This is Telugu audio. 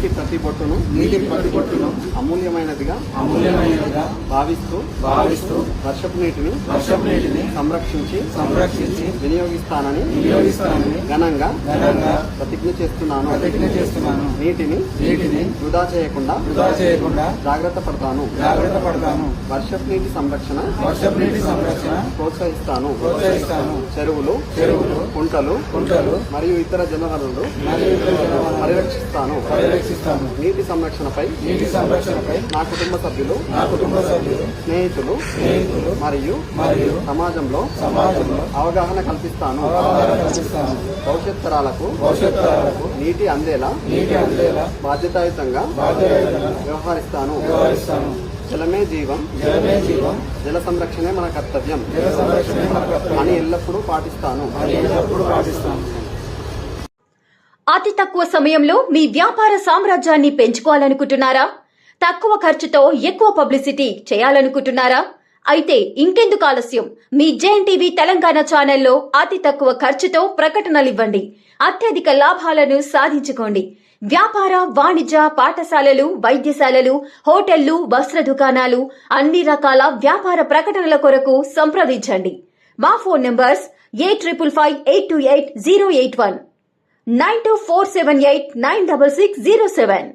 నీటి ప్రతి బొట్టును అమూల్యమైనదిగా భావిస్తూ వర్షపు నీటిని సంరక్షించి వినియోగిస్తానని ఘనంగా ప్రతిజ్ఞ చేస్తున్నాను. నీటిని వృధా చేయకుండా జాగ్రత్త పడతాను. వర్షపు నీటి సంరక్షణ ప్రోత్సహిస్తాను. చెరువులు కుంటలు మరియు ఇతర జలవనరులు పరిరక్షిస్తాను. నీటి సంరక్షణపై నా కుటుంబ సభ్యులు స్నేహితులు మరియు సమాజంలో అవగాహన కల్పిస్తాను. భవిష్యత్ తరాలకు నీటి అందేలా బాధ్యతాయుతంగా వ్యవహరిస్తాను. జలమే జీవం, జల సంరక్షణే మన కర్తవ్యం అని ఎల్లప్పుడూ పాటిస్తాను. అతి తక్కువ సమయంలో మీ వ్యాపార సామ్రాజ్యాన్ని పెంచుకోవాలనుకుంటున్నారా? తక్కువ ఖర్చుతో ఎక్కువ పబ్లిసిటీ చేయాలనుకుంటున్నారా? అయితే ఇంకెందుకు ఆలస్యం? మీ జేఎన్టీవీ తెలంగాణ ఛానల్లో అతి తక్కువ ఖర్చుతో ప్రకటనలివ్వండి. అత్యధిక లాభాలను సాధించుకోండి. వ్యాపార, వాణిజ్య, పాఠశాలలు, వైద్యశాలలు, హోటళ్లు, వస్త్ర దుకాణాలు, అన్ని రకాల వ్యాపార ప్రకటనల కొరకు సంప్రదించండి. మా ఫోన్ నంబర్స్ 8558288081 9247896607.